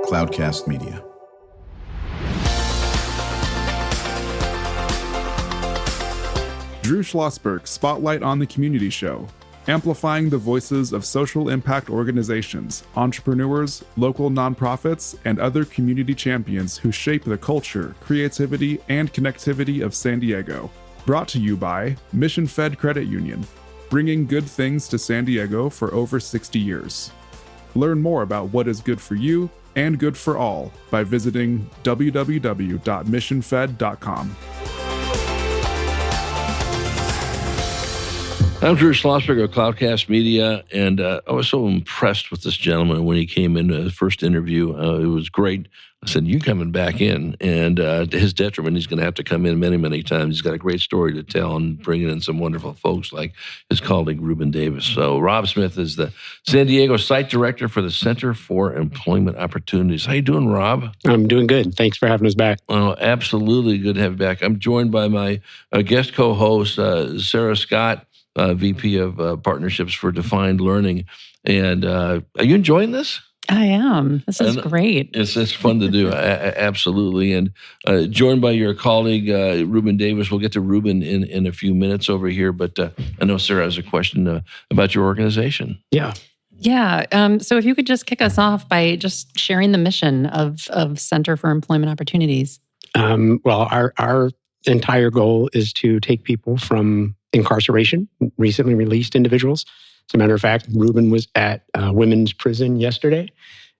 Cloudcast Media. Drew Schlosberg Spotlight on the Community Show, amplifying the voices of social impact organizations, entrepreneurs, local nonprofits, and other community champions who shape the culture, creativity, and connectivity of San Diego. Brought to you by Mission Fed Credit Union, bringing good things to San Diego for over 60 years. Learn more about what is good for you and good for all by visiting www.missionfed.com. I'm Drew Schlosberg of Cloudcast Media, and I was so impressed with this gentleman when he came in his first interview. It was great. I said, "You coming back in?" And to his detriment, he's going to have to come in many, many times. He's got a great story to tell and bringing in some wonderful folks like his colleague, Ruben Davis. So Rob Smith is the San Diego Site Director for the Center for Employment Opportunities. How you doing, Rob? I'm doing good. Thanks for having us back. Oh, absolutely good to have you back. I'm joined by my guest co-host, Sarah Scott, VP of Partnerships for Defined Learning. And are you enjoying this? I am. This is great. It's fun to do, absolutely. And joined by your colleague, Ruben Davis. We'll get to Ruben in a few minutes over here, but I know Sarah has a question about your organization. Yeah. So if you could just kick us off by just sharing the mission of Center for Employment Opportunities. Well, our entire goal is to take people from incarceration, recently released individuals. As a matter of fact, Ruben was at women's prison yesterday,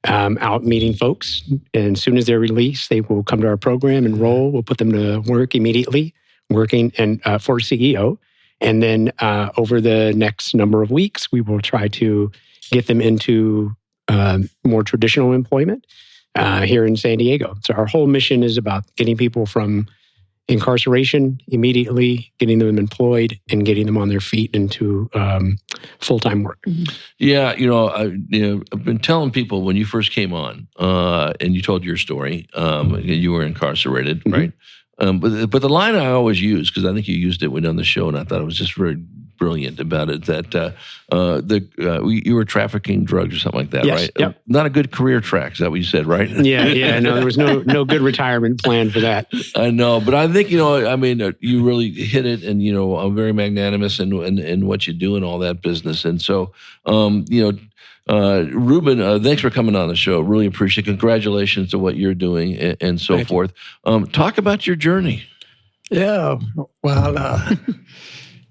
out meeting folks. And as soon as they're released, they will come to our program, enroll. We'll put them to work immediately, working for CEO. And then over the next number of weeks, we will try to get them into more traditional employment here in San Diego. So our whole mission is about getting people from incarceration immediately, getting them employed, and getting them on their feet into full-time work. Yeah, I've been telling people when you first came on, and you told your story, you were incarcerated, right? But the line I always use, because I think you used it when on the show, and I thought it was just very brilliant about it, that you were trafficking drugs or something like that, yes, right? Yep. Not a good career track, is that what you said, right? Yeah. No, there was no good retirement plan for that. I know, but I think, you really hit it, and, I'm very magnanimous in what you do and all that business. And so, Ruben, thanks for coming on the show. Really appreciate it. Congratulations to what you're doing and so Thank forth. Talk about your journey. Yeah, well,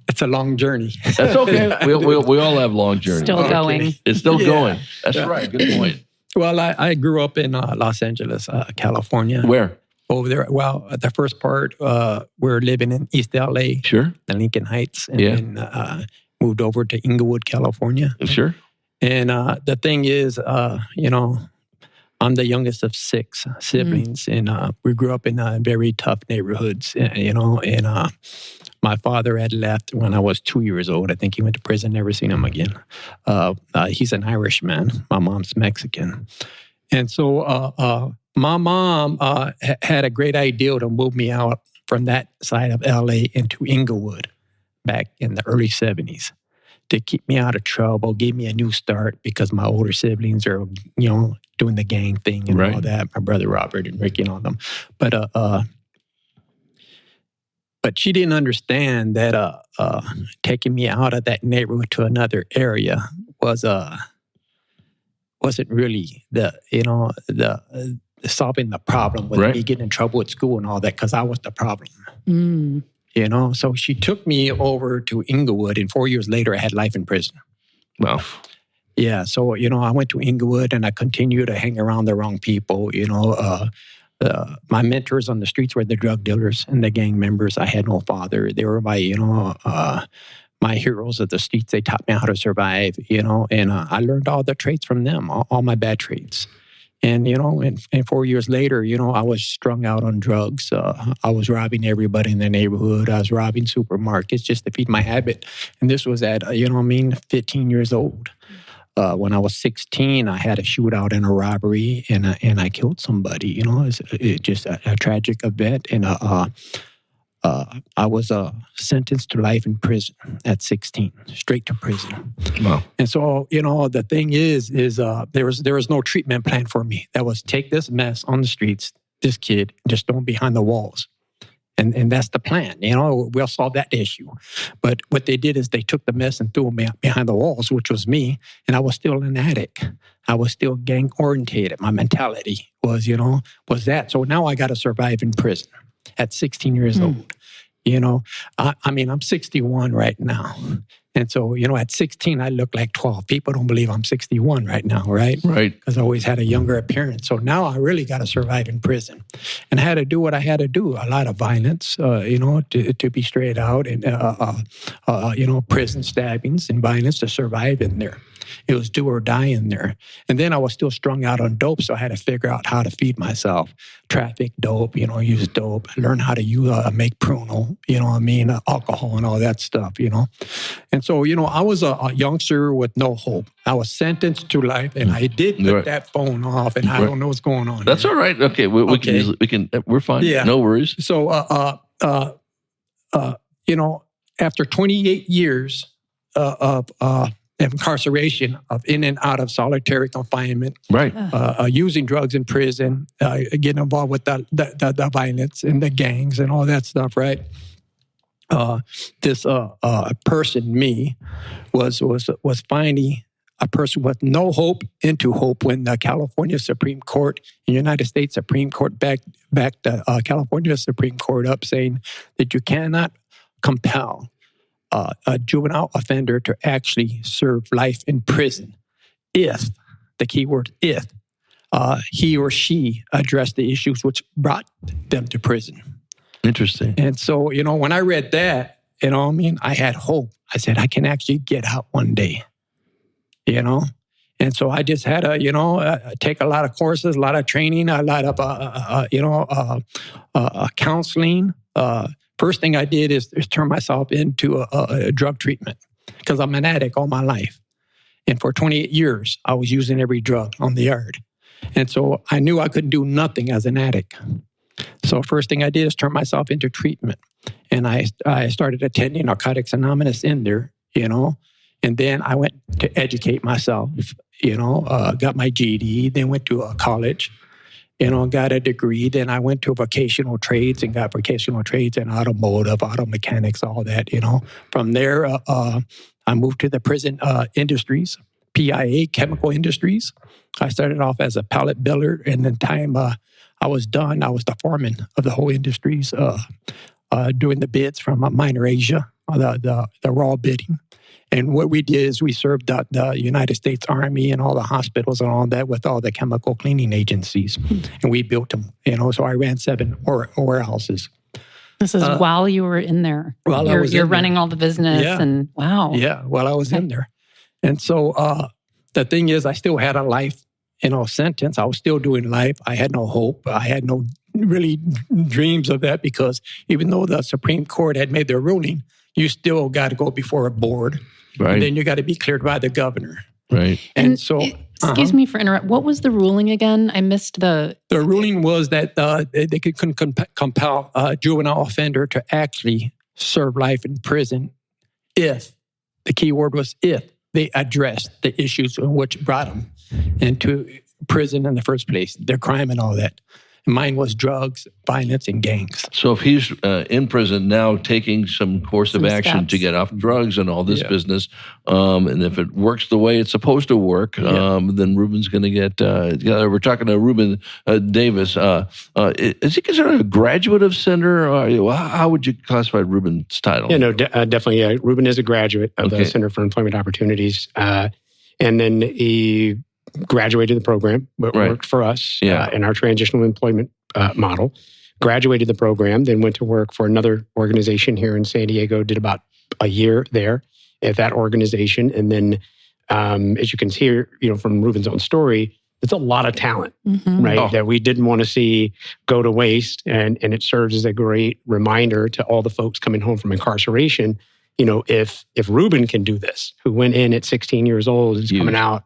it's a long journey. That's okay. We all have long journeys. Still going. It's still going. That's right. Good point. Well, I grew up in Los Angeles, California. Where? Over there. Well, the first part, we're living in East LA. Sure. In Lincoln Heights. And then moved over to Inglewood, California. Sure. And the thing is, I'm the youngest of 6 siblings, and we grew up in very tough neighborhoods, and my father had left when I was 2 years old. I think he went to prison, never seen him again. He's an Irishman. My mom's Mexican. And so my mom had a great idea to move me out from that side of LA into Inglewood back in the early 70s. To keep me out of trouble, gave me a new start because my older siblings are, doing the gang thing and all that. My brother Robert and Ricky and all them. But she didn't understand that taking me out of that neighborhood to another area wasn't really the solving the problem with me getting in trouble at school and all that, because I was the problem. So she took me over to Inglewood, and 4 years later, I had life in prison. Wow. Yeah, so, I went to Inglewood, and I continued to hang around the wrong people. My mentors on the streets were the drug dealers and the gang members. I had no father. They were my heroes of the streets. They taught me how to survive, and I learned all the traits from them, all my bad traits. And, and 4 years later, I was strung out on drugs. I was robbing everybody in the neighborhood. I was robbing supermarkets just to feed my habit. And this was at, 15 years old. When I was 16, I had a shootout and a robbery, and I killed somebody. It's just a tragic event. And I was sentenced to life in prison at 16, straight to prison. Wow. And so, the thing is there was no treatment plan for me. That was take this mess on the streets, this kid, just throw him behind the walls. And that's the plan. We'll solve that issue. But what they did is they took the mess and threw him behind the walls, which was me. And I was still an addict. I was still gang orientated. My mentality was that. So now I got to survive in prison at 16 years old. I'm 61 right now. And so, at 16, I look like 12. People don't believe I'm 61 right now, right? Right. Because I always had a younger appearance. So now I really got to survive in prison. And I had to do what I had to do. A lot of violence, to be straight out. And, prison stabbings and violence to survive in there. It was do or die in there. And then I was still strung out on dope, so I had to figure out how to feed myself. Traffic dope, use dope, learn how to make pruno, alcohol and all that stuff, And so, I was a youngster with no hope. I was sentenced to life, and I did put that phone off, and I don't know what's going on. That's all right. Okay, we can. We're fine. Yeah. No worries. So, after 28 years of incarceration, of in and out of solitary confinement, right? Using drugs in prison, getting involved with the violence and the gangs and all that stuff, right? This person, me, was finally a person with no hope into hope when the California Supreme Court, the United States Supreme Court, backed the California Supreme Court up, saying that you cannot compel a juvenile offender to actually serve life in prison if, the key word, if he or she addressed the issues which brought them to prison. Interesting. And so, when I read that, I had hope. I said, I can actually get out one day, And so I just had to, take a lot of courses, a lot of training, a lot of counseling. First thing I did is turn myself into a drug treatment because I'm an addict all my life. And for 28 years, I was using every drug on the yard. And so I knew I couldn't do nothing as an addict. So first thing I did is turn myself into treatment. And I started attending Narcotics Anonymous in there, And then I went to educate myself, got my GED, then went to a college, got a degree. Then I went to vocational trades and got vocational trades in automotive, auto mechanics, all that, From there, I moved to the prison industries, PIA, chemical industries. I started off as a pallet builder, and then time I was done, I was the foreman of the whole industries, doing the bids from Minor Asia, the raw bidding. And what we did is we served the United States Army and all the hospitals and all that with all the chemical cleaning agencies. And we built them, So I ran 7 warehouses. This is while you were in there. You're running all the business and wow. Yeah, while I was in there. And so the thing is, I still had a life, sentence. I was still doing life. I had no hope. I had no really dreams of that because even though the Supreme Court had made their ruling, you still got to go before a board. Right. And then you got to be cleared by the governor. Right. And so... Excuse me for interrupting. What was the ruling again? I missed the... The ruling was that they could compel a juvenile offender to actually serve life in prison if, the key word was if, they addressed the issues which brought them into prison in the first place, their crime and all that. Mine was drugs, violence, and gangs. So if he's in prison now taking some course of action steps to get off drugs and all this business, and if it works the way it's supposed to work, then Ruben's going to get... we're talking to Ruben Davis. Is he considered a graduate of Center? Or how would you classify Ruben's title? Yeah, no, definitely. Ruben is a graduate of the Center for Employment Opportunities. And then he graduated the program, but worked for us in our transitional employment model. Graduated the program, then went to work for another organization here in San Diego, did about a year there at that organization. And then, as you can hear, from Ruben's own story, it's a lot of talent, right? That we didn't want to see go to waste. And it serves as a great reminder to all the folks coming home from incarceration. If Ruben can do this, who went in at 16 years old, is coming out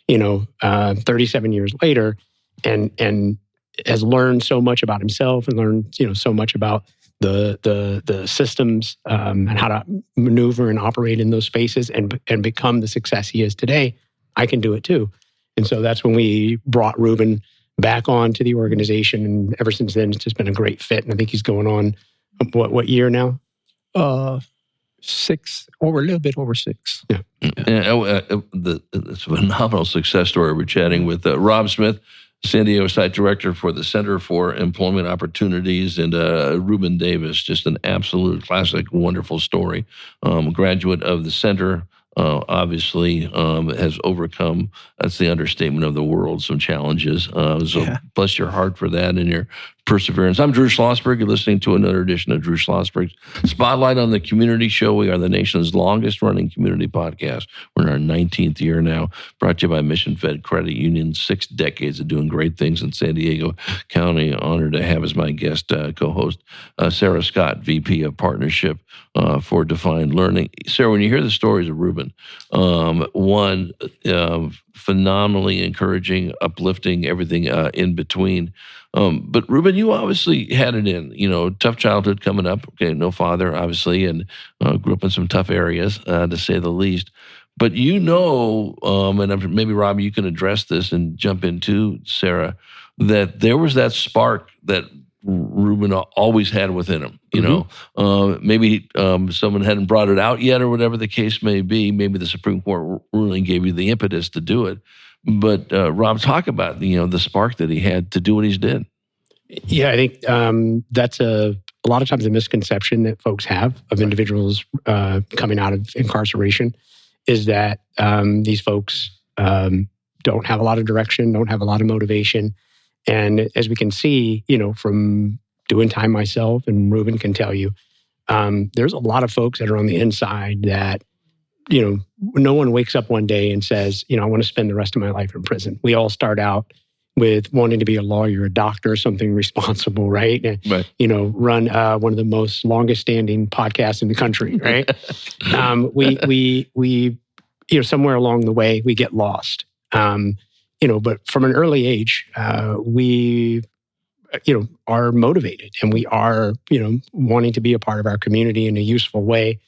37 years later and has learned so much about himself and learned, so much about the systems and how to maneuver and operate in those spaces and become the success he is today, I can do it too. And so that's when we brought Ruben back onto the organization. And ever since then, it's just been a great fit. And I think he's going on, what year now? 6, a little bit over 6. Yeah. It's a phenomenal success story. We're chatting with Rob Smith, San Diego Site Director for the Center for Employment Opportunities, and Ruben Davis, just an absolute classic, wonderful story. Graduate of the center, obviously has overcome, that's the understatement of the world, some challenges. Bless your heart for that and your perseverance. I'm Drew Schlosberg. You're listening to another edition of Drew Schlosberg's Spotlight on the Community Show. We are the nation's longest running community podcast. We're in our 19th year now, brought to you by Mission Fed Credit Union, 6 decades of doing great things in San Diego County. Honored to have as my guest co-host Sarah Scott, VP of Partnership for Defined Learning. Sarah, when you hear the stories of Ruben, one, phenomenally encouraging, uplifting, everything in between. But Ruben, you obviously had it in, tough childhood coming up. Okay, no father, obviously, and grew up in some tough areas, to say the least. But and maybe Rob, you can address this and jump into Sarah, that there was that spark that Ruben always had within him. Maybe someone hadn't brought it out yet, or whatever the case may be. Maybe the Supreme Court ruling gave you the impetus to do it. But Rob, talk about the spark that he had to do what he's did. Yeah, I think that's a lot of times a misconception that folks have of individuals coming out of incarceration is that these folks don't have a lot of direction, don't have a lot of motivation. And as we can see, from doing time myself, and Ruben can tell you, there's a lot of folks that are on the inside that, no one wakes up one day and says, I want to spend the rest of my life in prison. We all start out with wanting to be a lawyer, a doctor, something responsible, right? And, run one of the most longest standing podcasts in the country, right? We somewhere along the way, we get lost. But from an early age, we, are motivated, and we are, wanting to be a part of our community in a useful way,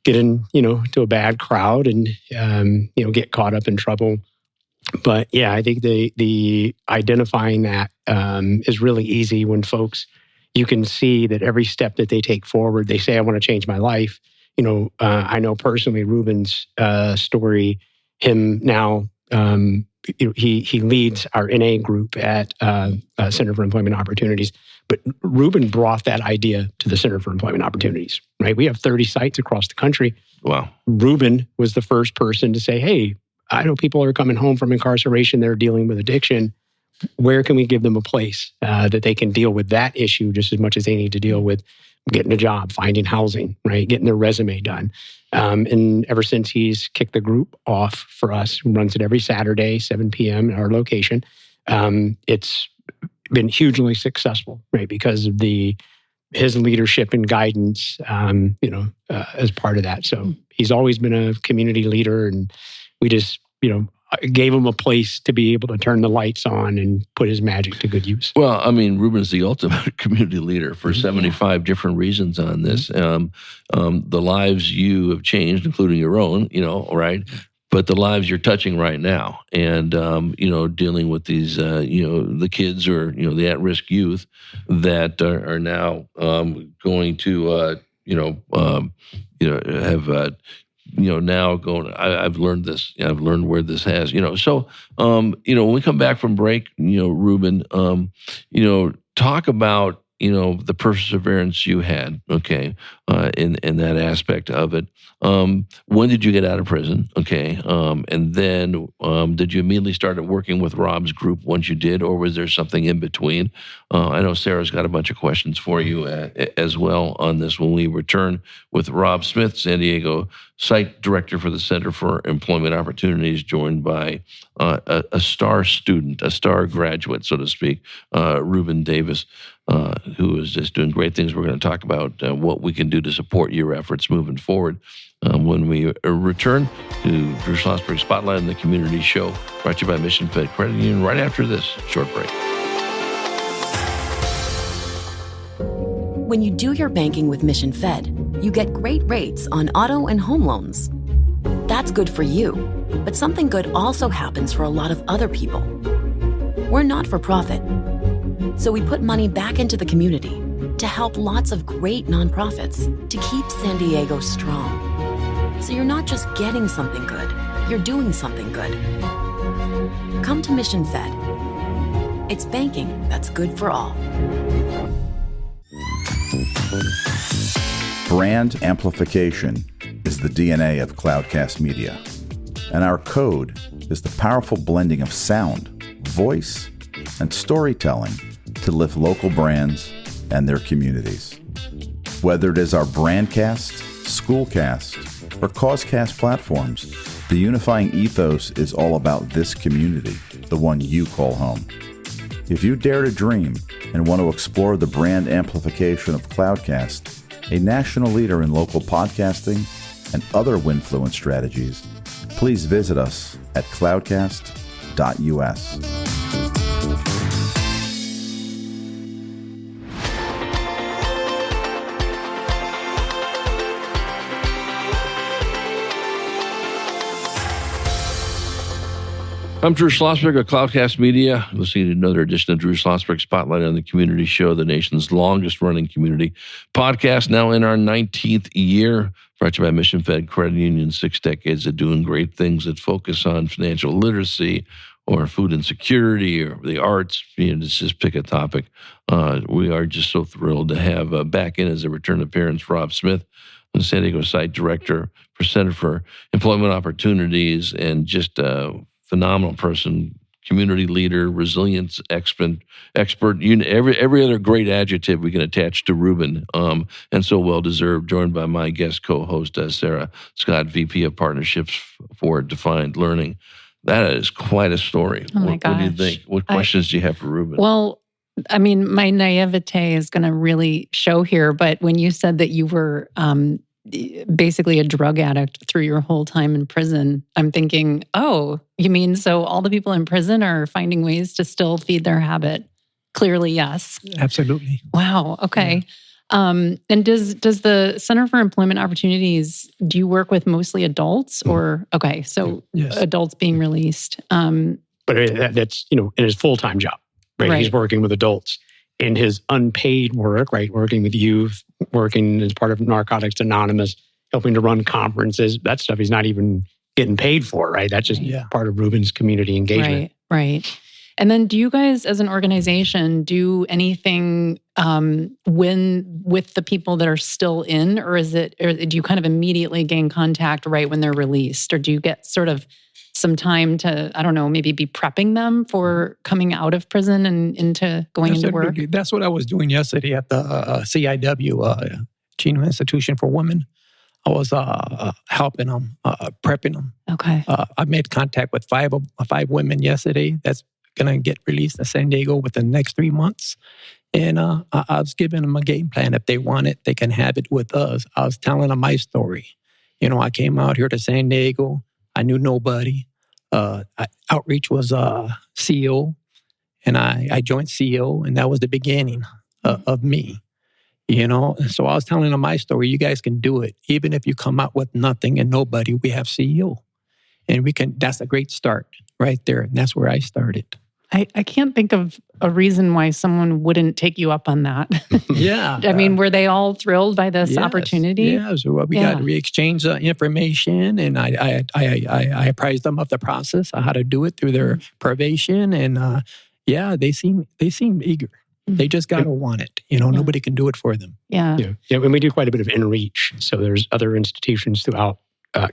get in, to a bad crowd and, get caught up in trouble. But yeah, I think the identifying that is really easy when folks, you can see that every step that they take forward, they say, I want to change my life. I know personally Ruben's story, him now, he leads our NA group at Center for Employment Opportunities. But Ruben brought that idea to the Center for Employment Opportunities, right? We have 30 sites across the country. Wow. Ruben was the first person to say, hey, I know people are coming home from incarceration, they're dealing with addiction. Where can we give them a place that they can deal with that issue just as much as they need to deal with getting a job, finding housing, right? Getting their resume done. And ever since he's kicked the group off for us, runs it every Saturday, 7 p.m. at our location, it's been hugely successful, right? Because of his leadership and guidance, as part of that. So he's always been a community leader, and we just, gave him a place to be able to turn the lights on and put his magic to good use. Well, I mean, Ruben's the ultimate community leader for 75 different reasons on this. The lives you have changed, including your own, right? But the lives you're touching right now, and dealing with these, the kids or the at-risk youth that are now going to, have. Now going, I've learned this. I've learned where this has. So when we come back from break, Ruben, talk about the perseverance you had, okay, in that aspect of it. When did you get out of prison? Okay. And then did you immediately start working with Rob's group once you did, or was there something in between? I know Sarah's got a bunch of questions for you as well on this when we return with Rob Smith, San Diego Site Director for the Center for Employment Opportunities, joined by a star student, a star graduate, so to speak, Ruben Davis, who is just doing great things. We're going to talk about what we can do to support your efforts moving forward when we return to Drew Schlosberg's Spotlight on the Community Show, brought to you by Mission Fed Credit Union, right after this short break. When you do your banking with Mission Fed, you get great rates on auto and home loans. That's good for you, but something good also happens for a lot of other people. We're not for profit, so we put money back into the community to help lots of great nonprofits to keep San Diego strong. So you're not just getting something good, you're doing something good. Come to Mission Fed. It's banking that's good for all. Brand amplification is the DNA of Cloudcast Media, and our code is the powerful blending of sound, voice, and storytelling to lift local brands and their communities. Whether it is our Brandcast, Schoolcast, or Causecast platforms, the unifying ethos is all about this community, the one you call home. If you dare to dream and want to explore the brand amplification of Cloudcast, a national leader in local podcasting and other Winfluence strategies, please visit us at cloudcast.us. I'm Drew Schlosberg of Cloudcast Media. Listening to another edition of Drew Schlosberg Spotlight on the Community Show, the nation's longest-running community podcast, now in our 19th year. Brought to you by Mission Fed Credit Union, 6 decades of doing great things that focus on financial literacy or food insecurity or the arts. Let's just pick a topic. We are just so thrilled to have back in as a return appearance Rob Smith, the San Diego site director for Center for Employment Opportunities, and just phenomenal person, community leader, resilience expert. Every other great adjective we can attach to Ruben, and so well deserved. Joined by my guest co-host Sarah Scott, VP of Partnerships for Defined Learning. That is quite a story. Oh my gosh. What do you think? What questions do you have for Ruben? Well, I mean, my naivete is going to really show here. But when you said that you were basically a drug addict through your whole time in prison, I'm thinking, oh, you mean so all the people in prison are finding ways to still feed their habit? Clearly, yes. Absolutely. Wow. Okay. Yeah. And does the Center for Employment Opportunities, do you work with mostly adults or, okay, so yes. Adults being released? But that's, in his full-time job, right? He's working with adults. In his unpaid work, right, working with youth, working as part of Narcotics Anonymous, helping to run conferences, that stuff he's not even getting paid for, right? That's just part of Ruben's community engagement. Right. And then do you guys as an organization do anything with the people that are still in, or do you kind of immediately gain contact right when they're released? Or do you get sort of some time to, I don't know, maybe be prepping them for coming out of prison and into going into work? That's what I was doing yesterday at the CIW, Chino Institution for Women. I was helping them, prepping them. Okay. I made contact with five women yesterday that's going to get released in San Diego within the next 3 months. And I was giving them a game plan. If they want it, they can have it with us. I was telling them my story. I came out here to San Diego. I knew nobody. Outreach was CEO, and I joined CEO, and that was the beginning of me. So I was telling them my story. You guys can do it. Even if you come out with nothing and nobody, we have CEO. And we can. That's a great start right there. And that's where I started. I can't think of a reason why someone wouldn't take you up on that. Yeah. I mean, were they all thrilled by this opportunity? Yeah. So we exchanged information, and I apprised them of the process, how to do it through their probation. And they seem eager. They just got to want it. Nobody can do it for them. Yeah. And we do quite a bit of in-reach. So there's other institutions throughout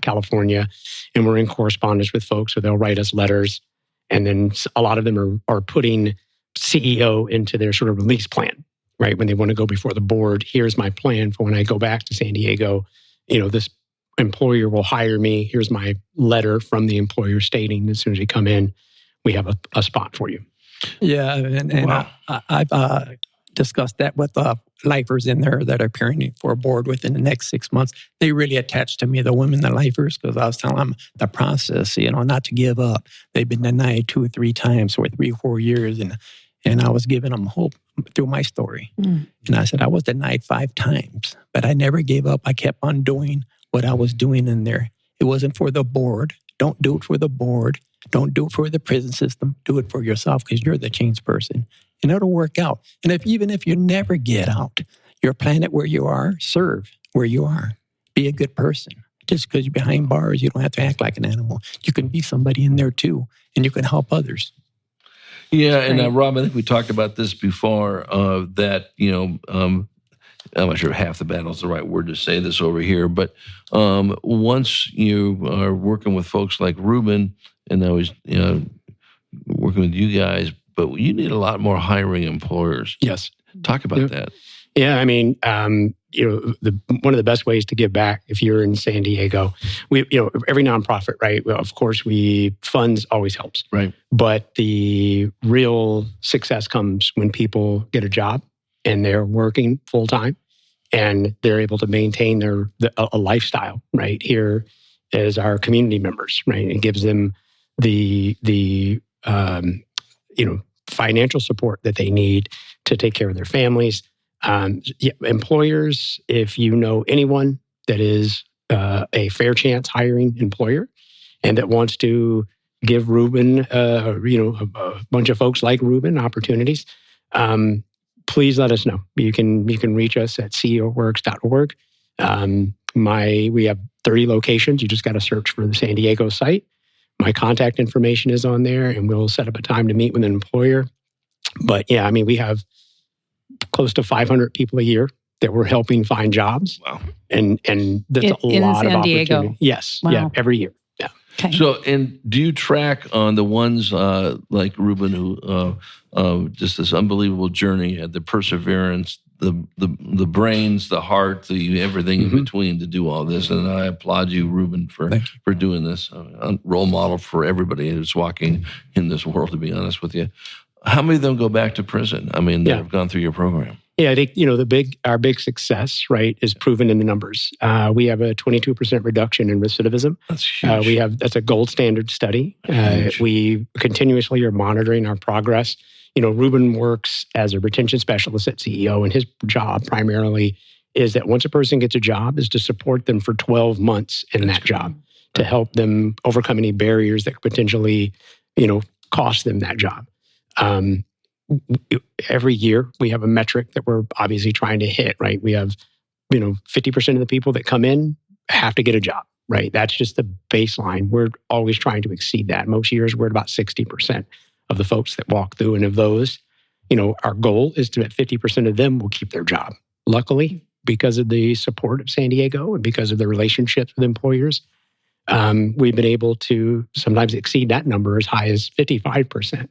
California, and we're in correspondence with folks, so they'll write us letters. And then a lot of them are putting CEO into their sort of release plan, right? When they want to go before the board, here's my plan for when I go back to San Diego. This employer will hire me. Here's my letter from the employer stating as soon as you come in, we have a spot for you. Yeah, and wow. I've discussed that with lifers in there that are appearing for a board within the next 6 months. They really attached to me, the women, the lifers, because I was telling them the process, not to give up. They've been denied 2 or 3 times for 3 or 4 years, And I was giving them hope through my story. And I said, I was denied 5 times, but I never gave up. I kept on doing what I was doing in there. It wasn't for the board. Don't do it for the board. Don't do it for the prison system. Do it for yourself because you're the change person. And it'll work out. And even if you never get out, your planet where you are, serve where you are. Be a good person. Just because you're behind bars, you don't have to act like an animal. You can be somebody in there too, and you can help others. Yeah, and Rob, I think we talked about this before, that, I'm not sure half the battle is the right word to say this over here, but once you are working with folks like Ruben, and I was working with you guys, but you need a lot more hiring employers. Yes. Talk about that. Yeah, I mean, one of the best ways to give back if you're in San Diego, every nonprofit, right? Well, of course, funds always helps, right? But the real success comes when people get a job and they're working full time and they're able to maintain a lifestyle, right? Here as our community members, right? It gives them the financial support that they need to take care of their families. Employers, if you know anyone that is a fair chance hiring employer and that wants to give Ruben, a bunch of folks like Ruben opportunities, please let us know. You can reach us at ceoworks.org. We have 30 locations. You just got to search for the San Diego site. My contact information is on there, and we'll set up a time to meet with an employer. But yeah, I mean, we have close to 500 people a year that we're helping find jobs. Wow. And that's a lot of opportunity. Yes. Wow. Yeah. Every year. Yeah. Okay. So, and do you track on the ones like Ruben who just this unbelievable journey, had the perseverance, the brains, the heart, the everything in between to do all this? And I applaud you, Ruben, for doing this. A role model for everybody who's walking in this world, to be honest with you. How many of them go back to prison? I mean, that have gone through your program. Yeah, I think, our big success, right, is proven in the numbers. We have a 22% reduction in recidivism. That's huge. That's a gold standard study. We continuously are monitoring our progress. Ruben works as a retention specialist at CEO, and his job primarily is that once a person gets a job, is to support them for 12 months in that job to help them overcome any barriers that could potentially, cost them that job. Every year we have a metric that we're obviously trying to hit, right? We have, 50% of the people that come in have to get a job, right? That's just the baseline. We're always trying to exceed that. Most years we're at about 60% of the folks that walk through. And of those, our goal is that 50% of them will keep their job. Luckily, because of the support of San Diego and because of the relationships with employers, we've been able to sometimes exceed that number as high as 55%.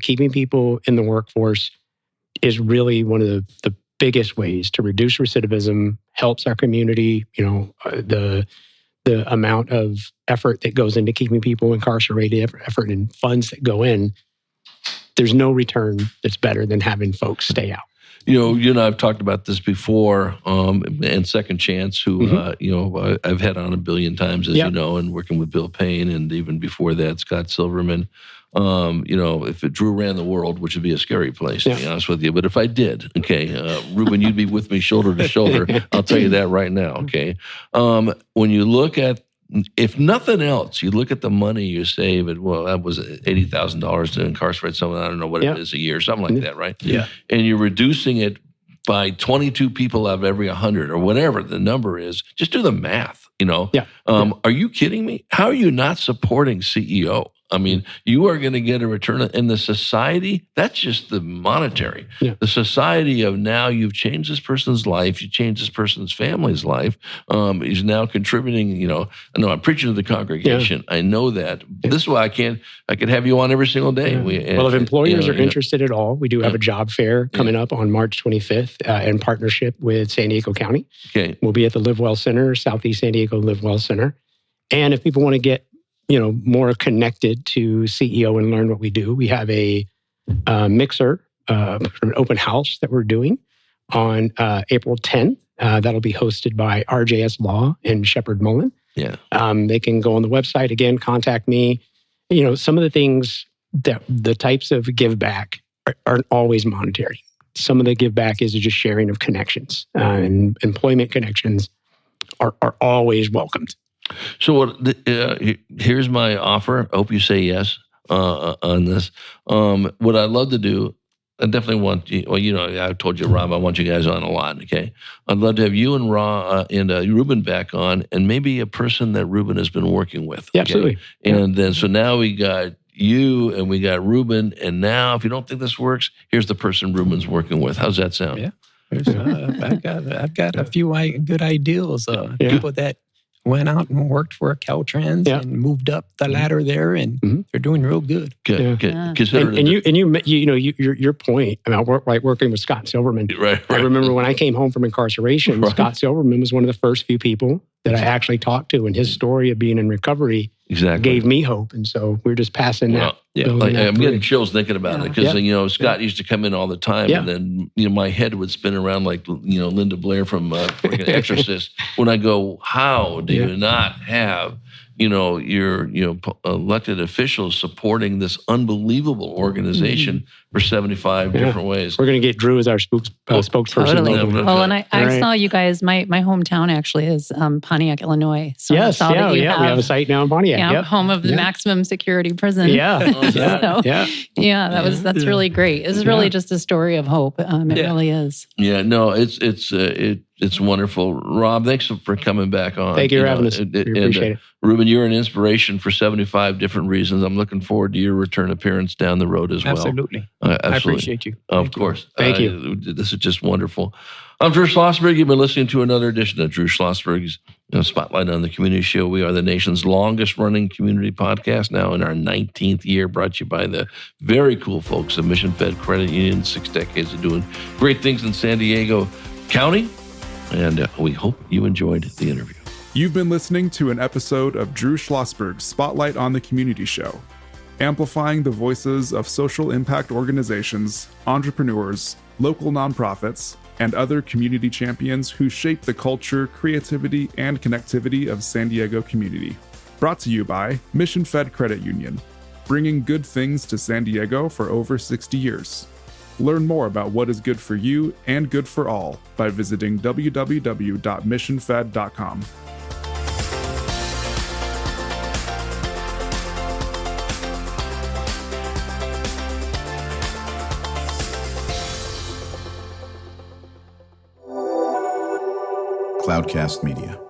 Keeping people in the workforce is really one of the biggest ways to reduce recidivism, helps our community. The amount of effort that goes into keeping people incarcerated, effort and funds that go in, there's no return that's better than having folks stay out. You and I have talked about this before, and Second Chance, who, I've had on a billion times, as you know, and working with Bill Payne, and even before that, Scott Silverman. If Drew ran the world, which would be a scary place, to be honest with you. But if I did, Ruben, you'd be with me shoulder to shoulder. I'll tell you that right now, okay? When you look at, if nothing else, you look at the money you save, that was $80,000 to incarcerate someone, I don't know what it is a year, something like that, right? Yeah. And you're reducing it by 22 people out of every 100 or whatever the number is. Just do the math, Are you kidding me? How are you not supporting CEO? I mean, you are going to get a return. In the society, that's just the monetary. Yeah. The society of now, you've changed this person's life, you changed this person's family's life. He's now contributing, I know I'm preaching to the congregation. Yeah. I know that. Yeah. This is why I could have you on every single day. Yeah. If employers are interested at all, we do have a job fair coming up on March 25th in partnership with San Diego County. Okay. We'll be at the Live Well Center, Southeast San Diego Live Well Center. And if people want to get more connected to CEO and learn what we do, we have a mixer, an open house that we're doing on April 10th. That'll be hosted by RJS Law and Shepard Mullen. Yeah. They can go on the website, again, contact me. Some of the things the types of give back aren't always monetary. Some of the give back is just sharing of connections, and employment connections are always welcomed. So here's my offer. I hope you say yes on this. What I'd love to do, I definitely want you. Well, I told you, Rob, I want you guys on a lot. Okay, I'd love to have you and Ruben back on, and maybe a person that Ruben has been working with. Yeah, absolutely. And then so now we got you and we got Ruben, and now if you don't think this works, here's the person Ruben's working with. How's that sound? Yeah, I've got a few good ideals. People that went out and worked for Caltrans and moved up the ladder there, and they're doing real good. Good. Your point about working with Scott Silverman. Right. I remember when I came home from incarceration, Scott Silverman was one of the first few people that I actually talked to, and his story of being in recovery gave me hope. And so we're just passing that. I'm getting chills thinking about it because Scott used to come in all the time, and then my head would spin around like Linda Blair from freaking Exorcist. When I go, how do you not have your elected officials supporting this unbelievable organization for 75 different ways? We're going to get Drew as our spokesperson. Totally. Well, and I saw you guys. My hometown actually is Pontiac, Illinois. So yes, we have a site now in Pontiac. Yeah, home of the maximum security prison. That's really great. This is really just a story of hope. It really is. Yeah, no, it's wonderful. Rob, thanks for coming back on. Thank you for having us. We appreciate it. Ruben, you're an inspiration for 75 different reasons. I'm looking forward to your return appearance down the road as well. Absolutely. I appreciate you. Of course. Thank you. This is just wonderful. I'm Drew Schlosberg. You've been listening to another edition of Drew Schlosberg's Spotlight on the Community Show. We are the nation's longest-running community podcast, now in our 19th year, brought to you by the very cool folks of Mission Fed Credit Union, 6 decades of doing great things in San Diego County. And we hope you enjoyed the interview. You've been listening to an episode of Drew Schlosberg's Spotlight on the Community Show, amplifying the voices of social impact organizations, entrepreneurs, local nonprofits, and other community champions who shape the culture, creativity, and connectivity of San Diego community. Brought to you by Mission Fed Credit Union, bringing good things to San Diego for over 60 years. Learn more about what is good for you and good for all by visiting www.missionfed.com. Cloudcast Media.